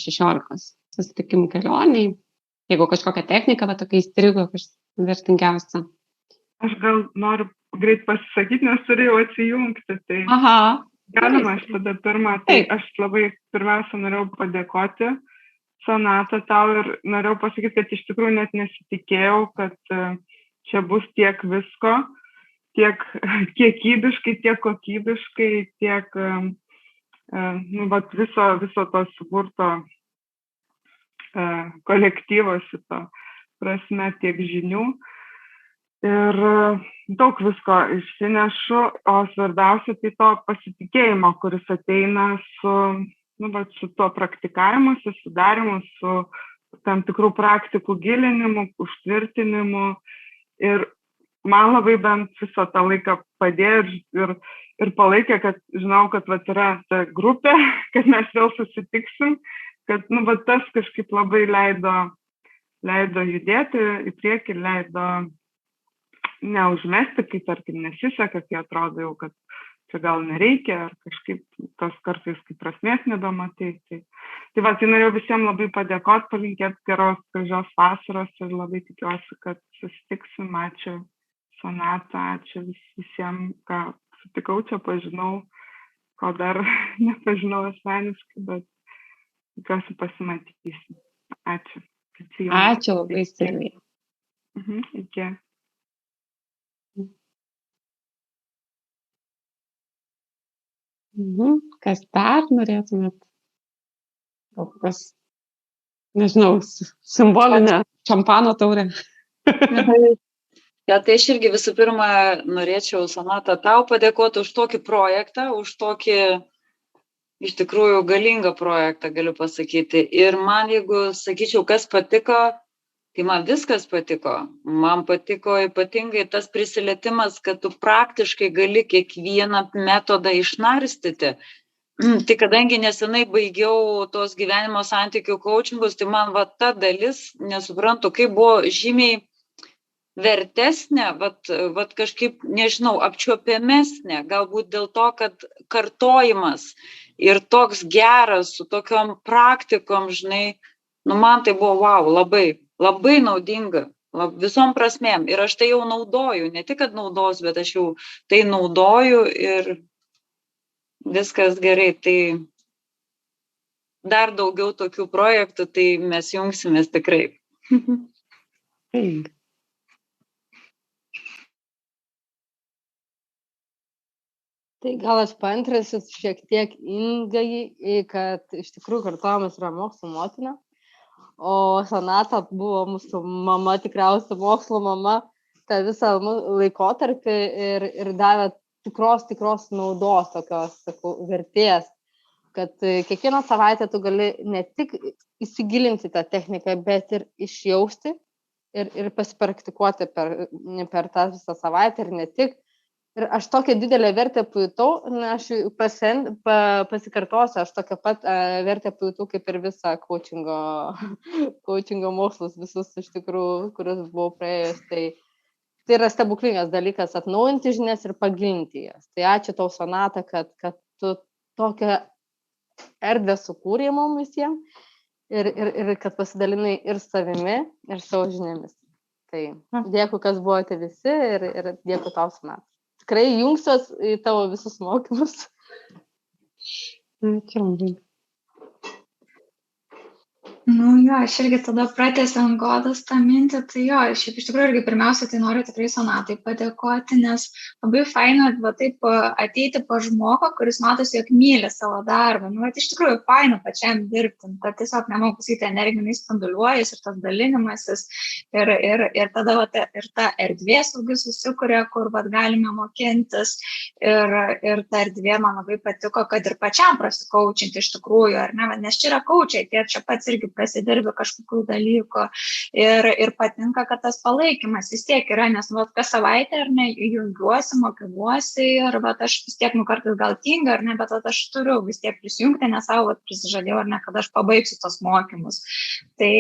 16 susitikimų kelioniai. Jeigu kažkokia technika, va tokia įstrigo, vertingiausia. Aš gal noriu greit pasisakyti, nes turėjau atsijungti. Tai Aha. Galima aš tada pirmą. Tai aš labai pirmiausia norėjau padėkoti Sonata tau ir norėjau pasakyti, kad iš tikrųjų net nesitikėjau, kad čia bus tiek visko, tiek kiekybiškai, tiek kokybiškai, tiek viso to suburto kolektyvo šito prasme, tiek žinių. Ir daug visko išsinešu, o svarbiausia tai to pasitikėjimo, kuris ateina su tuo praktikavimu, susidarimu, su tam tikrų praktikų gilinimu, užtvirtinimu. Ir man labai bent visą tą laiką padėjo ir palaikė, kad žinau, kad yra ta grupė, kad mes vėl susitiksim, kad tas kažkaip labai leido judėti į priekį, leido neužmesti, kai tarkim nesiseka, kai atrodo jau, kad čia gal nereikia, ar kažkaip tos kartais kaip prasmės nebematai. Tai norėjau visiems labai padėkoti, palinkėti geros, gražios vasaros ir labai tikiuosi, kad susitiksim. Ačiū Sonata, ačiū visiems, ką sutikau čia, pažinau, ko dar nepažinau asmeniškai, bet tikiuosi pasimatysim. Ačiū. Ačiū labai, Silvija. Iki. Kas dar norėtumėt? Kokios, nežinau, simbolinę šampano taurę. Ja, tai aš irgi visų pirma norėčiau, Sonata, tau padėkoti už tokį projektą, už tokį iš tikrųjų galingą projektą, galiu pasakyti. Ir man, jeigu sakyčiau, kas patiko, tai man viskas patiko. Man patiko ypatingai tas prisilietimas, kad tu praktiškai gali kiekvieną metodą išnarstyti. Tai kadangi nesenai baigiau tos gyvenimo santykių coachingus, tai man ta dalis, nesuprantu, kaip buvo žymiai vertesnė, kažkaip, nežinau, apčiuopiamesnė, galbūt dėl to, kad kartojimas ir toks geras su tokiom praktikom, žinai, man tai buvo wow, labai naudinga, visom prasmėm. Ir aš tai jau naudoju, ne tik, kad naudos, bet aš jau tai naudoju ir viskas gerai. Tai dar daugiau tokių projektų, tai mes jungsimės tikrai. Tai gal aš paantrinsiu šiek tiek Ingai, kad iš tikrųjų kartojimas yra mokslo motina. O Sonata buvo mūsų mama, tikriausiai mokslo mama, tą visą laikotarpį ir davė tikros naudos, tokios, sakau, vertės, kad kiekvieną savaitę tu gali ne tik įsigilinti tą techniką, bet ir išjausti ir pasipraktikuoti per tą visą savaitę ir ne tik. Ir aš tokią didelę vertę pajutau, aš pasikartosiu, aš tokią pat vertę pajutau kaip ir visą coachingo mokslus, visus iš tikrųjų, kuris buvau praėjus. Tai yra stebuklingas dalykas atnaujinti žinias ir pagilinti jas. Tai ačiū tau, Sonata, kad tu tokią erdvę sukūrė mums visiems ir kad pasidalinai ir savimi, ir savo žiniomis. Tai dėkui, kas buvote visi ir dėkui tau, Sonata. Tikrai jungsiuos į tavo visus mokymus. Ačiū. Aš irgi tada pratęsiant Godos tą mintį, tai šiaip iš tikrųjų irgi pirmiausia, tai noriu tikrai Sonatai padėkoti, nes labai faina taip ateiti po žmogų, kuris matosi, jog myli savo darbą. Iš tikrųjų faina pačiam dirbti, tad tiesiog nemanau pasakyti energiniai spinduliuojas ir tas dalinimasis ir tada ir ta erdvė saugi susikuria, kur galime mokintis ir ta erdvė man labai patiko, kad ir pačiam prasikaučinti iš tikrųjų, ar ne, nes čia yra kaučiai, tie čia pats irgi prasidirbi kažkokių dalykų ir patinka, kad tas palaikymas vis tiek yra, nes kas savaitę, ar ne, jungiuosi, mokinuosi ir aš vis tiek kartais gal tingiu, ar ne, bet aš turiu vis tiek prisijungti, nes savo prisižadėjau, ar ne, kad aš pabaigsiu tos mokymus. Tai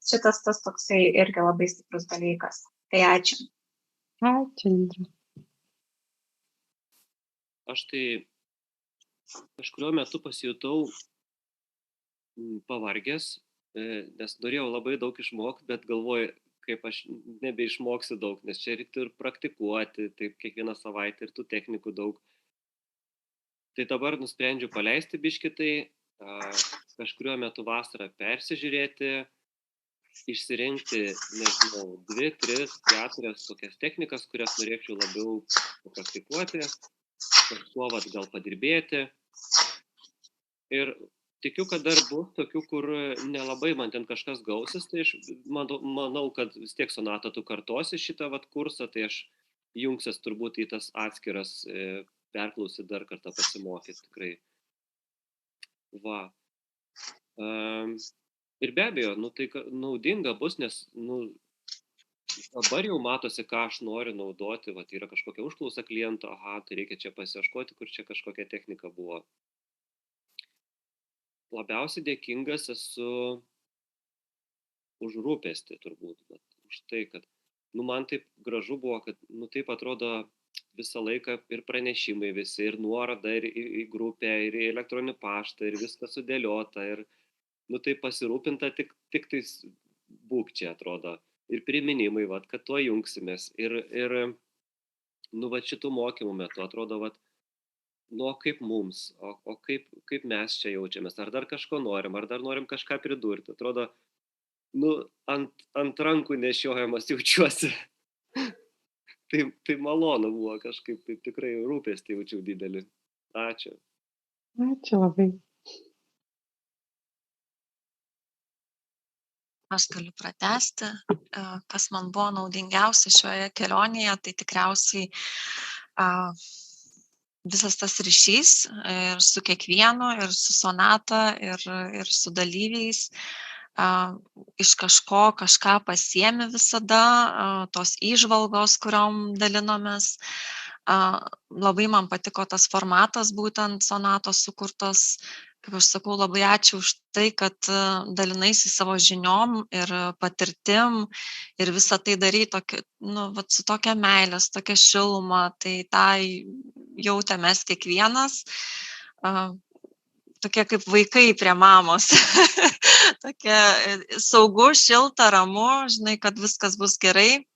šitas tas toksai irgi labai stiprus dalykas. Tai ačiū. Ačiū, Indra. Aš tai kažkurio metu pasijutau pavargęs, nes norėjau labai daug išmokti, bet galvoju, kaip aš nebeišmoksiu daug, nes čia reiktų ir praktikuoti, taip kiekvieną savaitę ir tų technikų daug. Tai dabar nusprendžiu paleisti biškį tai, kažkuriuo metu vasarą persižiūrėti, išsirinkti, nežinau, 2, 3, 4 tokias technikas, kurias norėčiau labiau praktikuoti, kažkuo gal padirbėti. Ir tikiu, kad dar bus tokių, kur nelabai man ten kažkas gausis, tai aš manau, kad vis tiek Sonata tu kartosi šitą kursą, tai aš jungsiuos turbūt į tas atskiras, perklausyti dar kartą pasimokyti tikrai. Va. Ir be abejo, tai naudinga bus, nes dabar jau matosi, ką aš noriu naudoti, yra kažkokia užklausa kliento, tai reikia čia pasiieškoti, kur čia kažkokia technika buvo. Labiausiai dėkingas esu už rūpestį turbūt, už tai, kad man taip gražu buvo, kad taip atrodo visą laiką ir pranešimai visi, ir nuoroda, ir į grupę, ir į elektroninį paštą, ir viskas sudėliota, ir taip pasirūpinta, tik tais būk čia atrodo, ir priminimai, kad tuo jungsimės, ir šitų mokymų metu atrodo, kaip mums, o kaip mes čia jaučiamės, ar dar kažko norim, ar dar norim kažką pridurti, atrodo, ant rankų nešiojamas jaučiuosi. Tai malonu buvo kažkaip, tai tikrai rūpestį jaučiau didelį. Ačiū. Ačiū labai. Aš galiu pratęsti, kas man buvo naudingiausia šioje kelionėje, tai tikriausiai visas tas ryšys ir su kiekvienu, ir su Sonata, ir su dalyviais. Iš kažką pasiemi visada, tos įžvalgos, kuriom dalinomės. Labai man patiko tas formatas, būtent Sonatos sukurtos. Kaip aš sakau, labai ačiū už tai, kad dalinaisi savo žiniom ir patirtim ir visą tai darai su tokia meilė, su tokia šiluma. Tai tą jautėmės kiekvienas. Tokie kaip vaikai prie mamos. Tokia saugu, šilta, ramu, žinai, kad viskas bus gerai.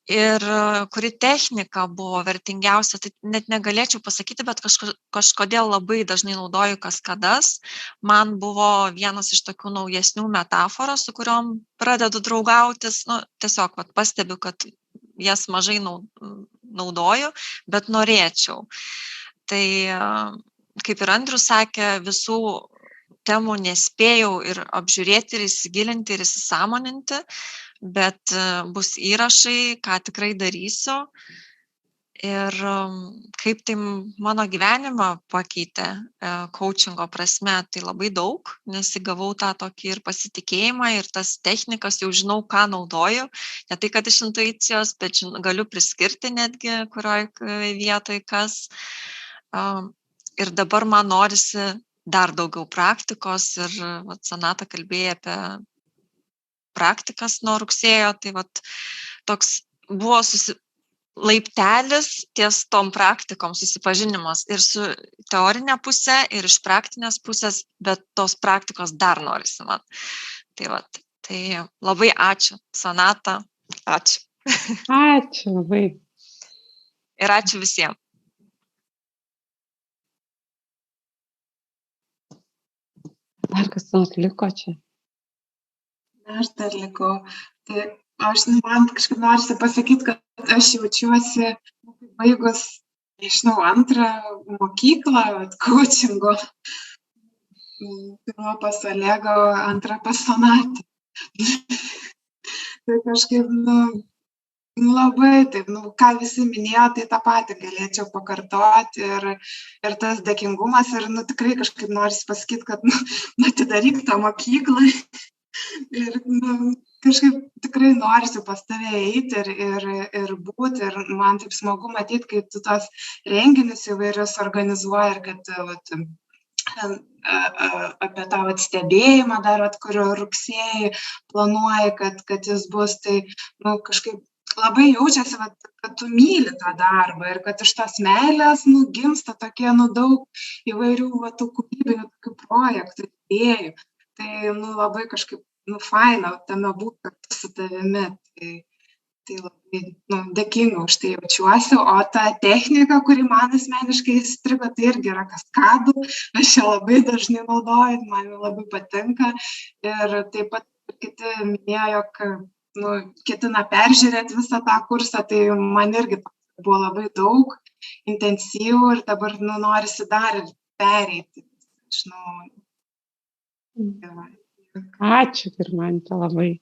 Ir kuri technika buvo vertingiausia, tai net negalėčiau pasakyti, bet kažkodėl labai dažnai naudoju kaskadas. Man buvo vienas iš tokių naujesnių metaforų, su kuriuom pradedu draugautis. Tiesiog pastebiu, kad jas mažai naudoju, bet norėčiau. Tai, kaip ir Andrius sakė, visų temų nespėjau ir apžiūrėti, ir įsigilinti, ir įsisąmoninti, bet bus įrašai, ką tikrai darysiu. Ir kaip tai mano gyvenimą pakeitė coachingo prasme, tai labai daug, nes įgavau tą tokį ir pasitikėjimą, ir tas technikas jau žinau, ką naudoju. Ne tai, kad iš intuicijos, bet galiu priskirti netgi, kurioj vietoj kas. Ir dabar man norisi dar daugiau praktikos ir Sonata kalbėjo apie praktikas nuo rugsėjo, tai toks buvo laiptelis ties tom praktikom susipažinimas ir su teorinė pusė, ir iš praktinės pusės, bet tos praktikos dar norisi man. Tai labai ačiū, Sonata, ačiū. Ačiū labai. Ir ačiū visiems. Dar kas nors liko čia? Aš dar likau. Tai man kažkaip norisi pasakyti, kad aš jaučiuosi baigus, nežinau, antrą mokyklą, coachingo. Pirmą pas Olego, antrą pas Sonatą. Tai kažkaip, labai taip, ką visi minėjo, tai tą patį galėčiau pakartoti ir tas dėkingumas ir, tikrai kažkaip norisi pasakyti, kad, atidaryk tą mokyklą ir, kažkaip tikrai norisi pas tave eiti ir būti ir man taip smagu matyti, kaip tu tos renginius įvairius organizuoji ir kad, apie tą stebėjimą dar, kurio rugsėjį planuoji, kad jis bus, tai, kažkaip labai jaučiasi, kad tu myli tą darbą ir kad iš tos meilės gimsta tokie daug įvairių tų kūrybinių tokių projektų, idėjų. Tai labai kažkaip faina tame būti kartu su tavimi. Tai labai dėkinga už tai jaučiuosi, o ta technika, kuri man asmeniškai įstrigo, tai irgi yra kaskadų. Aš ją labai dažnai naudoju, man labai patinka. Ir taip pat kiti minėjo, kad ketina peržiūrėti visą tą kursą, tai man irgi buvo labai daug, intensyvų ir dabar norisi dar pereiti. Ačiū, Girmante, labai.